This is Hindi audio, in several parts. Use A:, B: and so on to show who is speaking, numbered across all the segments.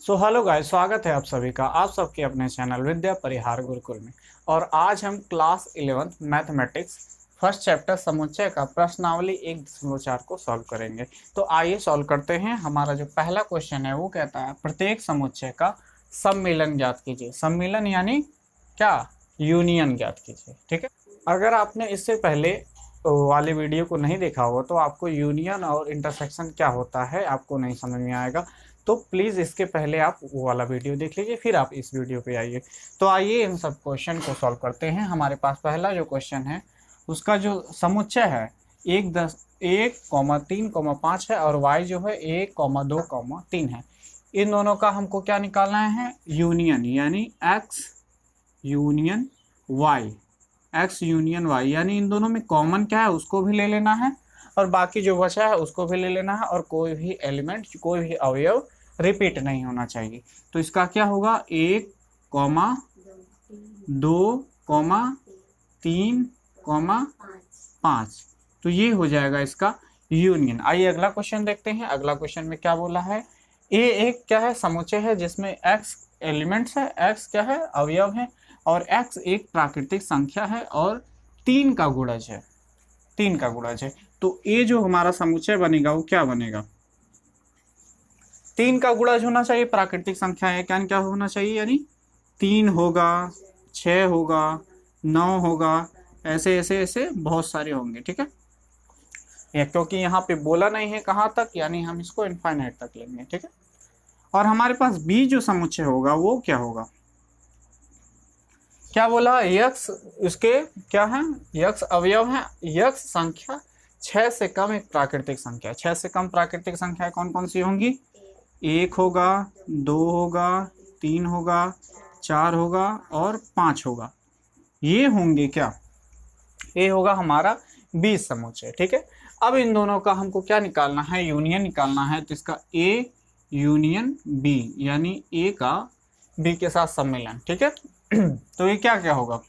A: सो हेलो गाइस, स्वागत है आप सभी का आप सबके अपने चैनल विद्या परिहार गुरुकुल में। और आज हम क्लास 11 मैथमेटिक्स फर्स्ट चैप्टर समुच्चय का प्रश्नावली 1.4 को सॉल्व करेंगे। तो आइए सॉल्व करते हैं। हमारा जो पहला क्वेश्चन है वो कहता है प्रत्येक समुच्चय का सम्मिलन ज्ञात कीजिए। सम्मिलन यानी क्या? यूनियन ज्ञात कीजिए। ठीक है, अगर आपने इससे पहले वाले वीडियो को नहीं देखा होगा तो आपको यूनियन और इंटरसेक्शन क्या होता है आपको नहीं समझ में आएगा। तो प्लीज़ इसके पहले आप वो वाला वीडियो देख लीजिए, फिर आप इस वीडियो पे आइए। तो आइए इन सब क्वेश्चन को सॉल्व करते हैं। हमारे पास पहला जो क्वेश्चन है उसका जो समुच्चय है 1,3,5 है और y जो है 1,2,3 है। इन दोनों का हमको क्या निकालना है? यूनियन, यानी x union y, x union y, यानी इन दोनों में कॉमन क्या है उसको भी ले लेना है और बाकी जो बचा है उसको भी ले लेना है, और कोई भी एलिमेंट, कोई भी अवयव रिपीट नहीं होना चाहिए। तो इसका क्या होगा? 1,2,3,5। तो ये हो जाएगा इसका यूनियन। आइए अगला क्वेश्चन देखते हैं। अगला क्वेश्चन में क्या बोला है? ए एक क्या है? समुच्चय है जिसमें x एलिमेंट्स है, x क्या है? अवयव है, और x एक प्राकृतिक संख्या है और 3 का गुणज है। 3 का गुणज है। तो ये जो हमारा समुच्चय बनेगा वो क्या बनेगा? 3 का गुणज होना चाहिए। प्राकृतिक संख्या है, क्या होना चाहिए? यानी 3 होगा, 6 होगा, 9 होगा, ऐसे ऐसे ऐसे बहुत सारे होंगे। ठीक है, ये क्योंकि यहाँ पे बोला नहीं है कहाँ तक, यानी हम इसको इनफाइनाइट तक लेंगे। ठीक है, और हमारे पास बी जो समुच्चय होगा वो क्या होगा? क्या बोला? यक्स उसके क्या है? यक्स अवयव है। यक्स संख्या 6 से कम एक प्राकृतिक संख्या। 6 से कम प्राकृतिक संख्या कौन कौन सी होंगी? 1 होगा, 2 होगा, 3 होगा, 4 होगा और 5 होगा। ये होंगे क्या? ये होगा हमारा बी समुच्चय। ठीक है, अब इन दोनों का हमको क्या निकालना है? यूनियन निकालना है। तो इसका ए यूनियन बी, यानी ए का बी के साथ सम्मिलन। ठीक है, तो ये क्या क्या होगा?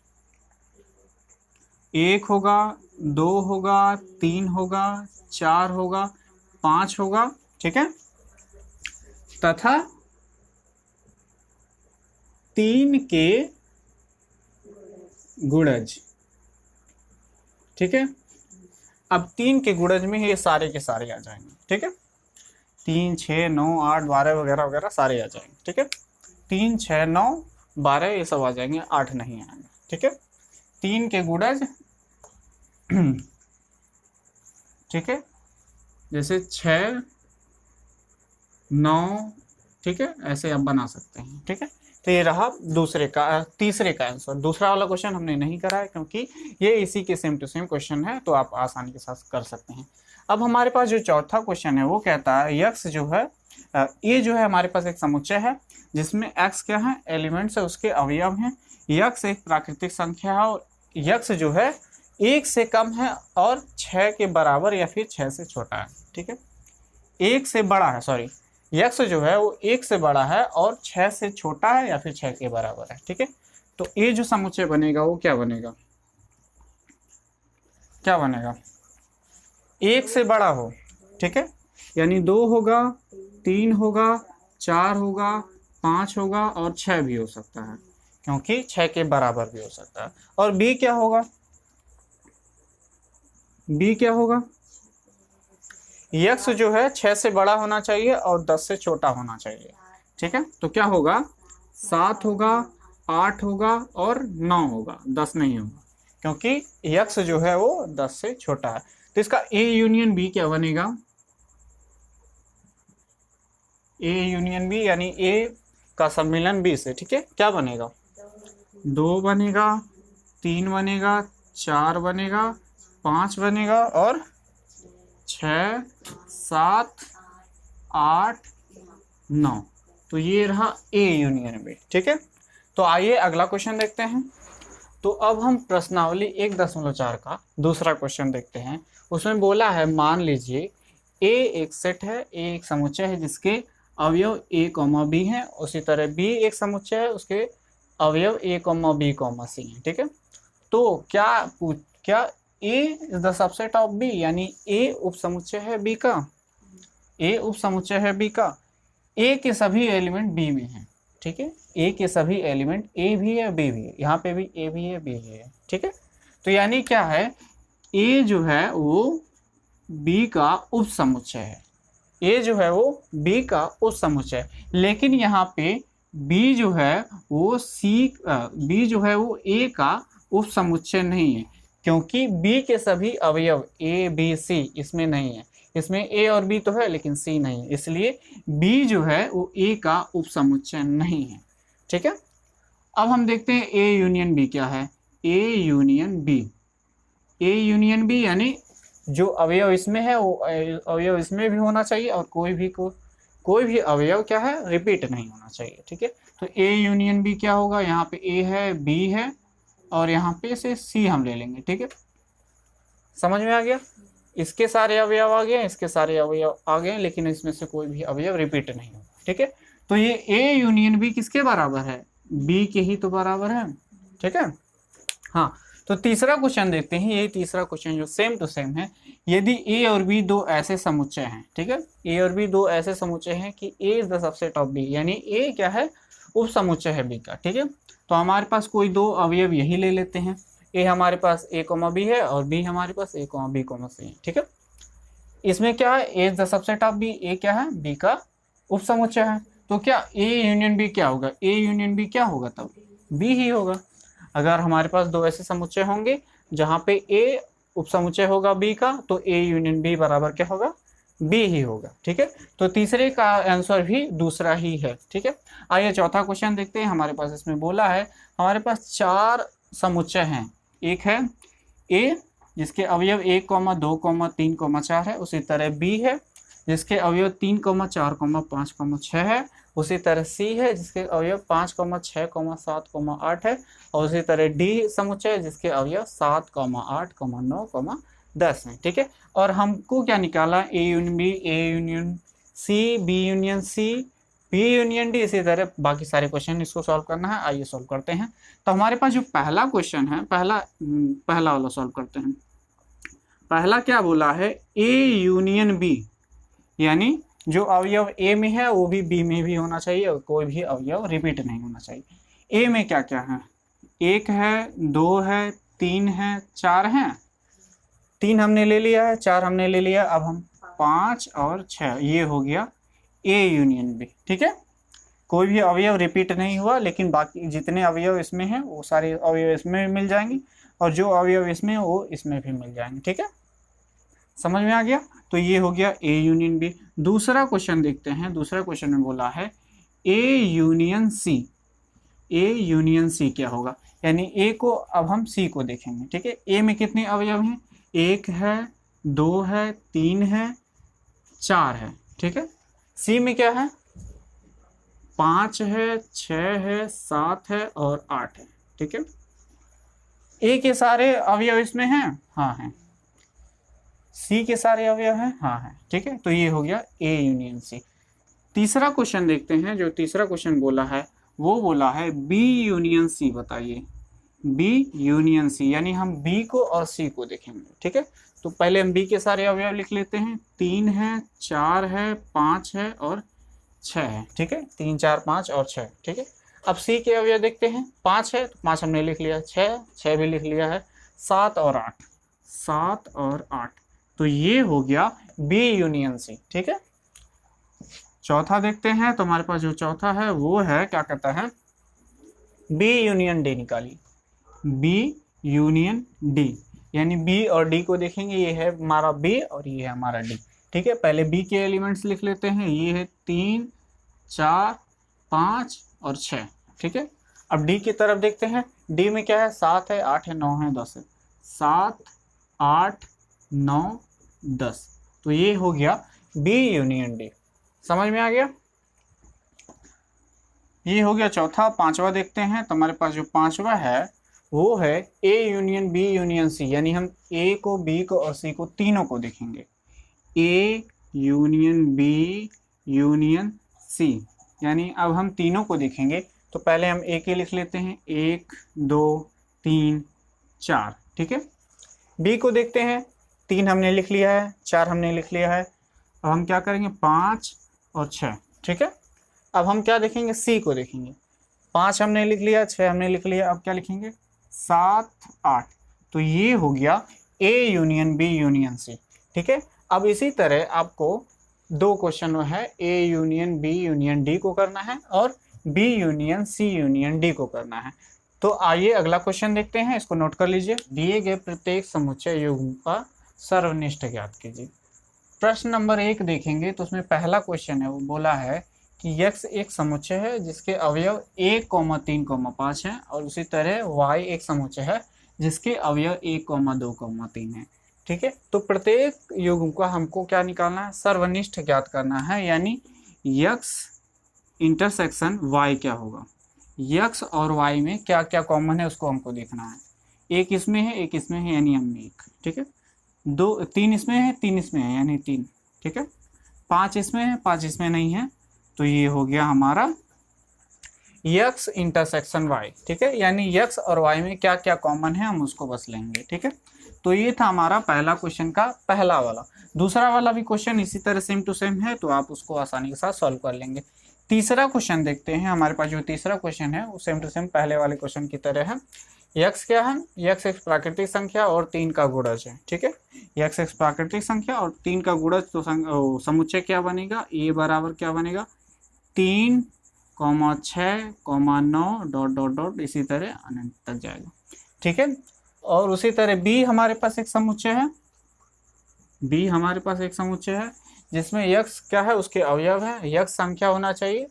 A: 1 होगा, 2 होगा, 3 होगा, 4 होगा, 5 होगा। ठीक है, तथा 3 के गुणज। ठीक है, अब 3 के गुणज में ये सारे के सारे आ जाएंगे। ठीक है, 3, 6, 9, 8, 12 वगैरह वगैरह सारे आ जाएंगे। ठीक है, 3, 6, 9, 12 ये सब आ जाएंगे, 8 नहीं आएंगे। ठीक है, 3 के गुणज ठीक है, जैसे 6, 9, ठीक है, ऐसे आप बना सकते हैं। ठीक है, तो ये रहा तीसरे का आंसर। दूसरा वाला क्वेश्चन हमने नहीं करा है क्योंकि ये इसी के सेम टू सेम क्वेश्चन है, तो आप आसानी के साथ कर सकते हैं। अब हमारे पास जो चौथा क्वेश्चन है वो कहता है यक्स जो है, ये जो है हमारे पास एक समुच्चय है जिसमें एक्स क्या है? एलिमेंट्स है, उसके अवयव हैं। यक्स एक प्राकृतिक संख्या है और यक्स जो है 1 से कम है और 6 के बराबर या फिर 6 से छोटा है। ठीक है, 1 से बड़ा है, सॉरी, यक्स जो है वो 1 से बड़ा है और 6 से छोटा है या फिर 6 के बराबर है। ठीक है, तो ये जो समुच्चय बनेगा वो क्या बनेगा? क्या बनेगा? 1 से बड़ा हो। ठीक है, यानी 2 होगा, 3 होगा, 4 होगा, 5 होगा और 6 भी हो सकता है, क्योंकि 6 के बराबर भी हो सकता है। और बी क्या होगा? बी क्या होगा? यक्स जो है 6 से बड़ा होना चाहिए और 10 से छोटा होना चाहिए। ठीक है, तो क्या होगा? 7 होगा, 8 होगा और 9 होगा, 10 नहीं होगा, क्योंकि यक्स जो है वो 10 से छोटा है। तो इसका ए यूनियन बी क्या बनेगा? ए यूनियन बी यानी ए का सम्मिलन बी से। ठीक है, क्या बनेगा? 2 बनेगा, 3 बनेगा, 4 बनेगा, 5 बनेगा और 6, 7, 8, 9। तो ये रहा ए यूनियन बी। ठीक है, तो आइए अगला क्वेश्चन देखते हैं। तो अब हम प्रश्नावली 1.4 का दूसरा क्वेश्चन देखते हैं। उसमें बोला है मान लीजिए ए एक सेट है, ए एक समुच्चय है जिसके अवयव a, b हैं। उसी तरह b एक समुच्चय है, उसके अवयव a, b, c हैं। ठीक है, तो क्या a is the subset of b, यानी a उप समुच्चय है b का। a उप समुच्चय है b का। ए के सभी एलिमेंट बी में हैं, ठीक है, ए के सभी एलिमेंट ए भी है बी भी है, यहाँ पे भी ए भी है बी भी है, ठीक है। तो यानी क्या है, ए जो है वो बी का उप समुच्चय है, ए जो है वो बी का उप समुच्चय है, लेकिन यहाँ पे बी जो है वो बी जो है वो ए का उप समुच्चय नहीं है, क्योंकि बी के सभी अवयव ए बी सी इसमें नहीं है, इसमें ए और बी तो है लेकिन सी नहीं है, इसलिए बी जो है वो ए का उप समुच्चय नहीं है, ठीक है। अब हम देखते हैं ए यूनियन बी क्या है। A union B, A union B यानी जो अवयव इसमें है वो अवयव इसमें भी होना चाहिए, और कोई भी अवयव क्या है, रिपीट नहीं होना चाहिए, ठीक है। तो ए यूनियन बी क्या होगा, यहाँ पे ए है बी है और यहाँ पे से सी हम ले लेंगे, ठीक है। समझ में आ गया, इसके सारे अवयव आ गए, इसके सारे अवयव आ गए, लेकिन इसमें से कोई भी अवयव रिपीट नहीं होगा, ठीक है। तो ये ए यूनियन बी किसके बराबर है, बी के ही तो बराबर है, ठीक है। हाँ, तो तीसरा क्वेश्चन देखते हैं, ये तीसरा क्वेश्चन जो सेम टू सेम है। यदि ए और बी दो ऐसे समुच्चय हैं, ठीक है, ए और बी दो ऐसे समुच्चय हैं कि A is the subset of B, यानी ए क्या है, उप समुच्चय है बी का, ठीक है। तो हमारे पास कोई दो अवयव यही ले लेते हैं, ए हमारे पास ए कोमा बी है और बी हमारे पास A comma B comma C है, ठीक है। इसमें क्या है, A is the subset of B, A क्या है, बी का उप समुच्चय है, तो क्या ए यूनियन बी क्या होगा, ए यूनियन बी क्या होगा, तब बी ही होगा। अगर हमारे पास दो ऐसे समुच्चय होंगे जहाँ पे ए उप समुच्चय होगा बी का, तो ए यूनियन बी बराबर क्या होगा, बी ही होगा, ठीक है। तो तीसरे का आंसर भी दूसरा ही है, ठीक है। आइए चौथा क्वेश्चन देखते हैं। हमारे पास इसमें बोला है, हमारे पास चार समुच्चय हैं, एक है ए जिसके अवयव 1, 2, 3, 4 है, उसी तरह बी है जिसके अवयव 3, 4, 5, 6 है, उसी तरह सी है जिसके अवयव 5, 6, 7, 8 है, और उसी तरह डी समुच्चय है जिसके अवयव 7, 8, 9, 10 है, ठीक है। और हमको क्या निकाला, A union B, A union C, B union C, B union D, इसी तरह बाकी सारे क्वेश्चन इसको सॉल्व करना है। आइए सॉल्व करते हैं। तो हमारे पास जो पहला क्वेश्चन है, पहला वाला सॉल्व करते हैं। पहला क्या बोला है, ए यूनियन बी, यानी जो अवयव ए में है वो भी बी में भी होना चाहिए और कोई भी अवयव रिपीट नहीं होना चाहिए। ए में क्या क्या है, 1 है, 2 है, 3 है, 4 है, 3 हमने ले लिया है, 4 हमने ले लिया, अब हम 5 और 6, ये हो गया ए यूनियन बी, ठीक है। कोई भी अवयव रिपीट नहीं हुआ, लेकिन बाकी जितने अवयव इसमें हैं वो सारे अवयव इसमें भी मिल जाएंगे, और जो अवयव इसमें वो इसमें भी मिल जाएंगे, ठीक है। समझ में आ गया, तो ये हो गया ए यूनियन बी। दूसरा क्वेश्चन देखते हैं। दूसरा क्वेश्चन में बोला है A union C, A union C क्या होगा, यानी ए को अब हम सी को देखेंगे, ठीक है। ए में कितने अवयव हैं, 1 है, 2 है, 3 है, 4 है, ठीक है। सी में क्या है, 5 है, 6 है, 7 है और 8 है, ठीक है। ए के सारे अवयव इसमें हैं, हाँ हैं। सी के सारे अवयव हैं, हाँ हैं, ठीक है। तो ये हो गया ए यूनियन सी। तीसरा क्वेश्चन देखते हैं। जो तीसरा क्वेश्चन बोला है वो बोला है बी यूनियन सी, बताइए बी यूनियन सी, यानी हम बी को और सी को देखेंगे, ठीक है। तो पहले हम बी के सारे अवयव लिख लेते हैं, 3 है, 4 है, 5 है और 6 है, ठीक है। 3, 4, 5 और 6, ठीक है। अब सी के अवयव देखते हैं, 5 है तो 5 हमने लिख लिया, 6 भी लिख लिया है, 7 और 8, 7 और 8, तो ये हो गया बी यूनियन सी, ठीक है। चौथा देखते हैं। तो हमारे पास जो चौथा है वो है, क्या कहता है, बी यूनियन डी निकालिए, बी यूनियन डी, यानी बी और डी को देखेंगे, ये है हमारा बी और ये है हमारा डी, ठीक है। पहले बी के एलिमेंट्स लिख लेते हैं, ये है 3, 4, 5 और 6, ठीक है। अब डी की तरफ देखते हैं। डी में क्या है, 7 है, 8 है, 9 है, 10 है, 7, 8, 9, 10, तो ये हो गया बी यूनियन डी। समझ में आ गया, ये हो गया चौथा। पांचवा देखते हैं। तो हमारे पास जो पांचवा है वो है A union B union C, यानी हम ए को, बी को और सी को तीनों को देखेंगे, A union B union C, यानी अब हम तीनों को देखेंगे। तो पहले हम ए के लिख लेते हैं, 1, 2, 3, 4, ठीक है। बी को देखते हैं, 3 हमने लिख लिया है, 4 हमने लिख लिया है। अब हम क्या करेंगे, 5 और 6, ठीक है। अब हम क्या देखेंगे, सी को देखेंगे। 5 हमने लिख लिया, 6 हमने लिख लिया, अब क्या लिखेंगे 7 8। तो ये हो गया A union B union C. ठीक है, अब इसी तरह आपको 2 क्वेश्चन है, A union B union D को करना है और B union C union D को करना है। तो आइए अगला क्वेश्चन देखते हैं, इसको नोट कर लीजिए। दिए गए प्रत्येक समुच्चय युग्म का सर्वनिष्ठ ज्ञात कीजिए। प्रश्न नंबर 1 देखेंगे तो उसमें पहला क्वेश्चन है, वो बोला है कि x एक समुच्चय है जिसके अवयव 1, 3, 5 हैं और उसी तरह y एक समुच्चय है जिसके अवयव 1, 2, 3 है। ठीक है, तो प्रत्येक युग्म का हमको क्या निकालना है, सर्वनिष्ठ ज्ञात करना है, यानी x इंटरसेक्शन y क्या होगा, x और y में क्या क्या कॉमन है उसको हमको देखना है। एक इसमें है, एक इसमें है, यानी हम एक। ठीक है, 3 इसमें है, 3 इसमें है, यानी 3। ठीक है, 5 इसमें है, 5 इसमें नहीं है, तो ये हो गया हमारा x इंटरसेक्शन y। ठीक है, यानी x और y में क्या क्या कॉमन है हम उसको बस लेंगे। ठीक है, तो ये था हमारा पहला क्वेश्चन का पहला वाला। दूसरा वाला भी क्वेश्चन इसी तरह सेम टू सेम है, तो आप उसको आसानी के साथ सॉल्व कर लेंगे। तीसरा क्वेश्चन देखते हैं। हमारे पास जो तीसरा क्वेश्चन है वो सेम टू सेम पहले वाले क्वेश्चन की तरह है। x क्या है, x एक प्राकृतिक संख्या और 3 का गुणज है। ठीक है, x एक प्राकृतिक संख्या और 3 का गुणज, तो समुच्चय क्या बनेगा, a बराबर क्या बनेगा 3, 6, 9 डॉट डॉट डॉट इसी तरह अनंत तक जाएगा। ठीक है, और उसी तरह b हमारे पास एक समुच्चय है, b हमारे पास एक समुच्चय है जिसमें x क्या है, उसके अवयव है, x संख्या होना चाहिए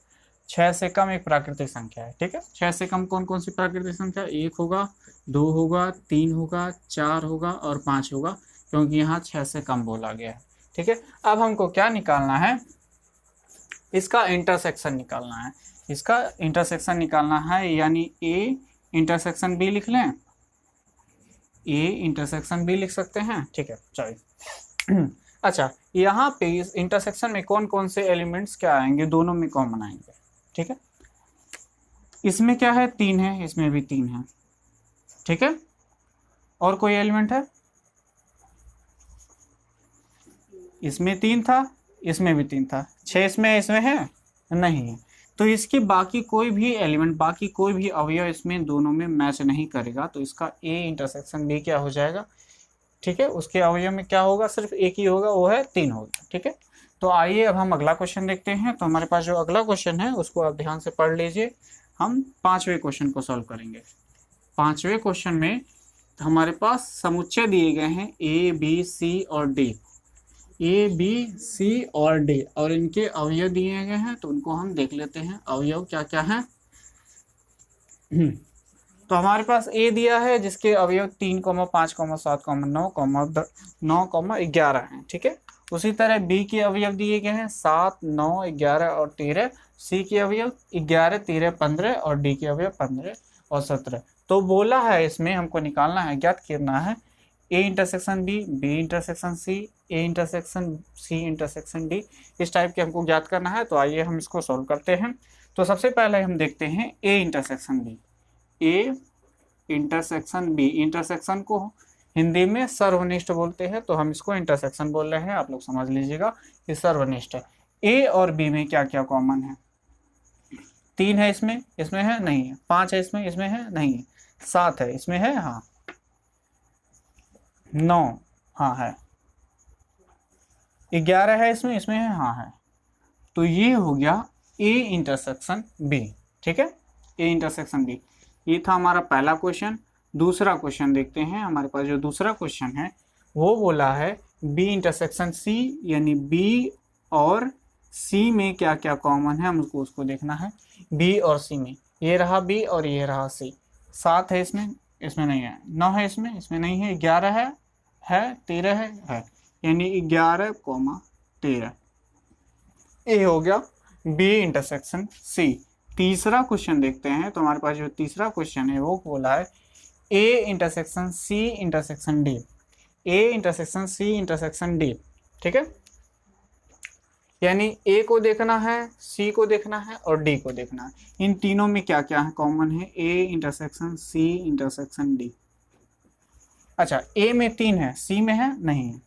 A: 6 से कम एक प्राकृतिक संख्या है। ठीक है, 6 से कम कौन कौन सी प्राकृतिक संख्या, 1 होगा, 2 होगा, 3 होगा, 4 होगा और 5 होगा, क्योंकि यहाँ 6 से कम बोला गया है। ठीक है, अब हमको क्या निकालना है, इसका इंटरसेक्शन निकालना है। इसका इंटरसेक्शन निकालना है, यानी ए इंटरसेक्शन बी लिख लें, ए इंटरसेक्शन बी लिख सकते हैं। ठीक है, चलिए अच्छा, यहाँ पे इस इंटरसेक्शन में कौन कौन से एलिमेंट्स क्या आएंगे, दोनों में कॉमन आएंगे। ठीक है, इसमें क्या है 3 है, इसमें भी 3 है। ठीक है, और कोई एलिमेंट है, इसमें 3 था, इसमें भी 3 था, 6 इसमें है नहीं है, तो इसके बाकी कोई भी एलिमेंट, बाकी कोई भी अवयव इसमें दोनों में मैच नहीं करेगा, तो इसका ए इंटरसेक्शन बी क्या हो जाएगा। ठीक है, उसके अवयव में क्या होगा, सिर्फ एक ही होगा, वो है 3 होगा। ठीक है, तो आइए अब हम अगला क्वेश्चन देखते हैं। तो हमारे पास जो अगला क्वेश्चन है उसको आप ध्यान से पढ़ लीजिए। हम 5वें क्वेश्चन को सॉल्व करेंगे। 5वें क्वेश्चन में हमारे पास समुच्चय दिए गए हैं ए बी सी और डी, ए बी सी और डी, और इनके अवयव दिए गए हैं, तो उनको हम देख लेते हैं अवयव क्या क्या है। तो हमारे पास ए दिया है जिसके अवयव 3, 5, 7, 9, 11 हैं। ठीक है, उसी तरह बी के अवयव दिए गए हैं 7, 9, 11 और 13, सी के अवयव 11, 13, 15 और डी के अवयव 15 और 17। तो बोला है इसमें हमको निकालना है, ज्ञात करना है A intersection B, B intersection C, A intersection C intersection D, इस टाइप के हमको ज्ञात करना है। तो आइए हम इसको सॉल्व करते हैं। तो सबसे पहले हम देखते हैं A intersection B. A intersection B, intersection को हिंदी में सर्वनिष्ठ बोलते हैं, तो हम इसको इंटरसेक्शन बोल रहे हैं, आप लोग समझ लीजिएगा कि सर्वनिष्ठ है। ए और बी में क्या क्या कॉमन है, 3 है, इसमें इसमें है नहीं है, 5 है, इसमें है नहीं है, 7 है, इसमें है हाँ, 9 हाँ है, 11 है, इसमें है हाँ है। तो ये हो गया ए इंटरसेक्शन बी। ठीक है, ए इंटरसेक्शन बी, ये था हमारा पहला क्वेश्चन। दूसरा क्वेश्चन देखते हैं। हमारे पास जो दूसरा क्वेश्चन है वो बोला है बी इंटरसेक्शन सी, यानी बी और सी में क्या क्या कॉमन है हमको उसको देखना है। बी और सी में ये रहा बी और ये रहा सी, 7 है, इसमें नहीं है, 9 है, इसमें नहीं है, 11 है 13 है, यानी 11, 13। ये हो गया बी इंटरसेक्शन सी। तीसरा क्वेश्चन देखते हैं। तो हमारे पास जो तीसरा क्वेश्चन है वो बोला है A intersection C intersection D, A intersection C intersection D. ठीक है, यानी ए को देखना है, सी को देखना है और डी को देखना है। इन तीनों में क्या क्या है कॉमन है, A intersection C intersection D. अच्छा, ए में 3 है, सी में है नहीं है,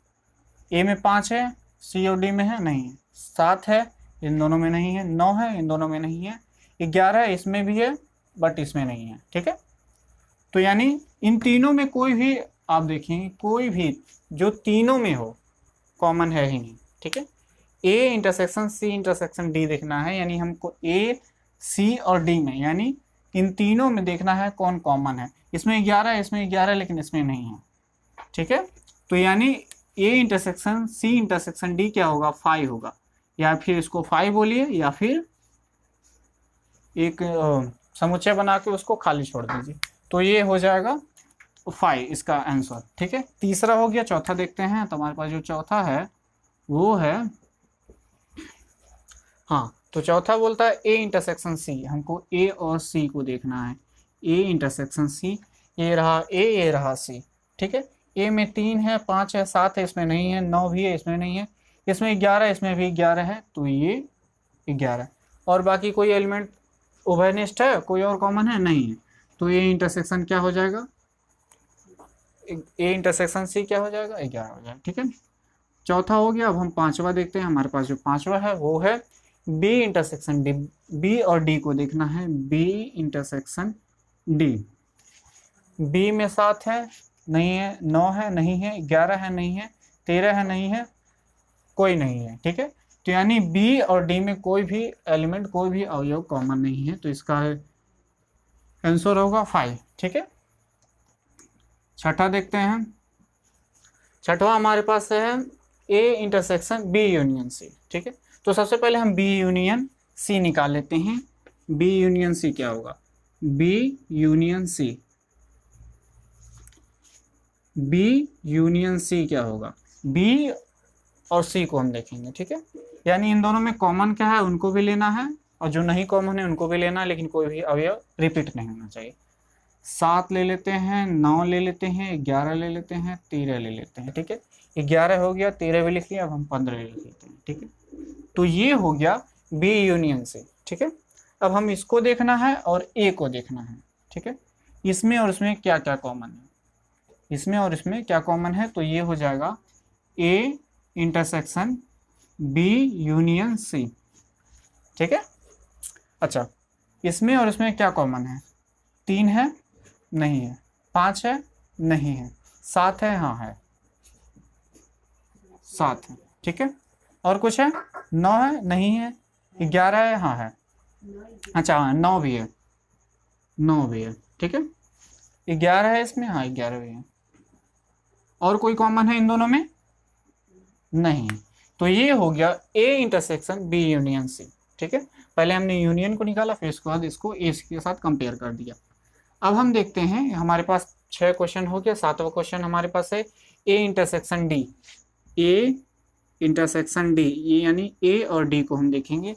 A: ए में 5 है, सी और डी में है नहीं है, 7 है, इन दोनों में नहीं है, 9 है इन दोनों में नहीं है, 11 है इसमें भी है बट इसमें नहीं है, ठीक है। तो यानी इन तीनों में कोई भी आप देखेंगे, कोई भी जो तीनों में हो कॉमन है ही नहीं, ठीक है। A intersection C intersection D देखना है, यानी हमको ए सी और डी में, यानी इन तीनों में देखना है कौन कॉमन है। इसमें 11 है, इसमें 11 लेकिन इसमें नहीं है, ठीक है। तो यानी A intersection C intersection D क्या होगा, 5 होगा, या फिर इसको 5 बोलिए, या फिर एक समुच्चय बना के उसको खाली छोड़ दीजिए। तो ये हो जाएगा 5 इसका आंसर, ठीक है। तीसरा हो गया, चौथा देखते हैं। तो हमारे पास जो चौथा है वो है, हाँ, तो चौथा बोलता है ए इंटरसेक्शन सी। हमको ए और सी को देखना है, ए इंटरसेक्शन सी। ये रहा ए, ये रहा सी, ठीक है। ए में 3 है, 5 है, 7 है, इसमें नहीं है, 9 भी है, इसमें नहीं है, इसमें 11, इसमें भी 11 है, तो ये 11। और बाकी कोई एलिमेंट उभयनिष्ठ है, कोई और कॉमन है नहीं है, तो ए इंटरसेक्शन क्या हो जाएगा, ए इंटरसेक्शन सी क्या हो जाएगा, 11 हो जाएगा, ठीक है। चौथा हो गया। अब हम पांचवा देखते हैं। हमारे पास जो पांचवा है वो है बी इंटरसेक्शन डी। बी और डी को देखना है, बी इंटरसेक्शन डी। बी में 7 है, नहीं है, 9 है, नहीं है, 11 है, नहीं है, 13 है, नहीं है, कोई नहीं है, ठीक है। तो यानी बी और डी में कोई भी एलिमेंट, कोई भी अवयव कॉमन नहीं है, तो इसका आंसर होगा 5, ठीक है। छठा देखते हैं। छठवा हमारे पास है A intersection B union C, ठीक है। तो सबसे पहले हम बी यूनियन सी निकाल लेते हैं। बी यूनियन सी क्या होगा, B union C, B union C क्या होगा, बी और सी को हम देखेंगे, ठीक है। यानी इन दोनों में कॉमन क्या है उनको भी लेना है, और जो नहीं कॉमन है उनको भी लेना है, लेकिन कोई भी अवयव रिपीट नहीं होना चाहिए। 7 ले लेते हैं, 9 ले लेते हैं, 11 ले लेते हैं, 13 ले लेते हैं, ठीक है। 11 हो गया, 13 भी लिख लिया, अब हम 15 ले लेते हैं, ठीक है। तो ये हो गया बी यूनियन से, ठीक है। अब हम इसको देखना है और ए को देखना है, ठीक है। इसमें और इसमें क्या क्या कॉमन है, इसमें और इसमें क्या कॉमन है, तो ये हो जाएगा A intersection B union C, ठीक है। अच्छा, इसमें और इसमें क्या कॉमन है, 3 है, नहीं है, 5 है, नहीं है, 7 है, हाँ है, 7 है, ठीक है। और कुछ है, 9 है, नहीं है, 11 है, हाँ है, अच्छा हाँ 9 भी है, 9 भी है, ठीक है। 11 है इसमें, हाँ 11 भी है। और कोई कॉमन है इन दोनों में, नहीं। तो ये हो गया A intersection B union C, ठीक है। पहले हमने यूनियन को निकाला, फिर उसके बाद इसको ए के साथ कंपेयर कर दिया। अब हम देखते हैं, हमारे पास 6 क्वेश्चन हो गया। 7वां क्वेश्चन हमारे पास है A intersection D. A intersection D, ये यानी ए और डी को हम देखेंगे।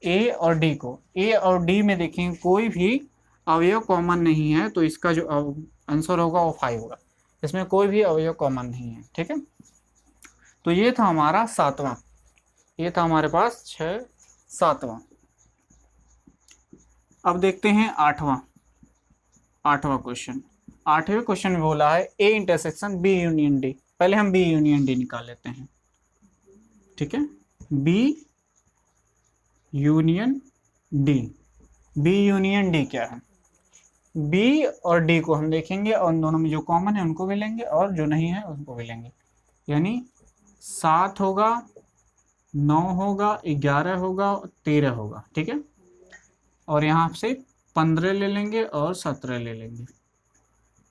A: ए और डी को, ए और डी में देखेंगे कोई भी अवयव कॉमन नहीं है, तो इसका जो आंसर होगा वो 5 होगा। इसमें कोई भी अवयव कॉमन नहीं है, ठीक है। तो ये था हमारा 7वां, ये था हमारे पास 6 7वां। अब देखते हैं 8वां क्वेश्चन। 8वें क्वेश्चन में बोला है A intersection B union D. पहले हम बी यूनियन डी निकाल लेते हैं, ठीक है। B union D, B union D क्या है, बी और डी को हम देखेंगे और उन दोनों में जो कॉमन है उनको भी लेंगे और जो नहीं है उनको भी लेंगे। यानी 7 होगा, 9 होगा, 11 होगा, 13 होगा, ठीक है। और यहाँ से 15 ले लेंगे और 17 ले लेंगे।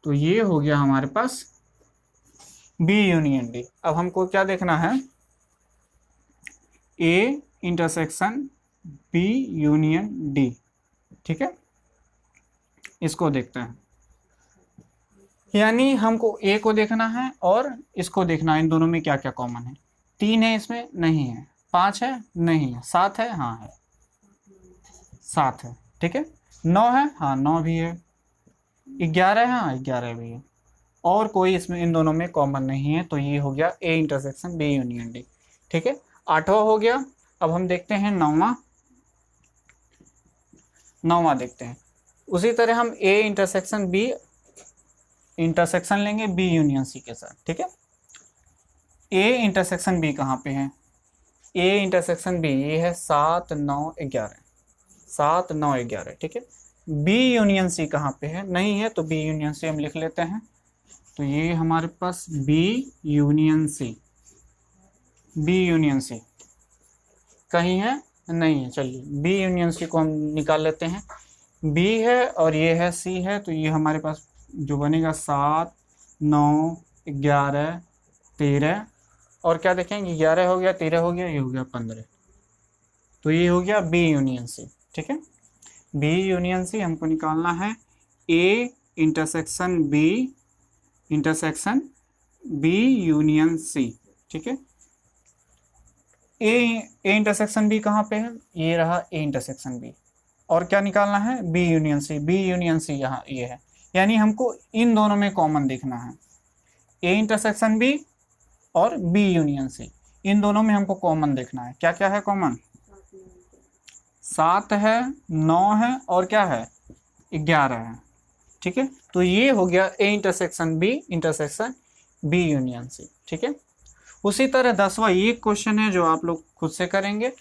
A: तो ये हो गया हमारे पास बी यूनियन डी। अब हमको क्या देखना है, A intersection B union D, ठीक है। इसको देखते हैं, यानी हमको ए को देखना है और इसको देखना है, इन दोनों में क्या क्या कॉमन है। 3 है इसमें, नहीं है, 5 है, नहीं है, 7 है, हाँ है, 7 है, ठीक है। 9 है, हाँ 9 भी है, 11 है, हाँ 11 भी है। और कोई इसमें इन दोनों में कॉमन नहीं है, तो ये हो गया A intersection B union D, ठीक है। 8वां हो गया। अब हम देखते हैं 9वां देखते हैं। उसी तरह हम ए इंटरसेक्शन बी इंटरसेक्शन लेंगे बी यूनियन सी के साथ, ठीक है। ए इंटरसेक्शन बी कहाँ पे है, ए इंटरसेक्शन बी, ये है 7 9 11, 7 9 11, ठीक है। बी यूनियन सी कहाँ पे है, नहीं है, तो बी यूनियन सी हम लिख लेते हैं। तो ये हमारे पास B union C, B union C कहीं है, नहीं है, चलिए बी यूनियन सी को हम निकाल लेते हैं। बी है और ये है सी है, तो ये हमारे पास जो बनेगा 7 9 11 13, और क्या देखेंगे 11 हो गया, 13 हो गया, ये हो गया 15, तो ये हो गया बी यूनियन सी, ठीक है। बी यूनियन सी हमको निकालना है, A intersection B union C, ठीक है। ए इंटरसेक्शन बी कहाँ पे है, ये रहा ए इंटरसेक्शन बी, और क्या निकालना है, B union C, B union C यहाँ ये है, यानी हमको इन दोनों में कॉमन देखना है, ए इंटरसेक्शन बी और बी यूनियन सी, इन दोनों में हमको कॉमन देखना है। क्या क्या है कॉमन, 7 है, 9 है, और क्या है 11 है, ठीक है। तो ये हो गया A intersection B union C, ठीक है। उसी तरह 10वां ये क्वेश्चन है जो आप लोग खुद से करेंगे।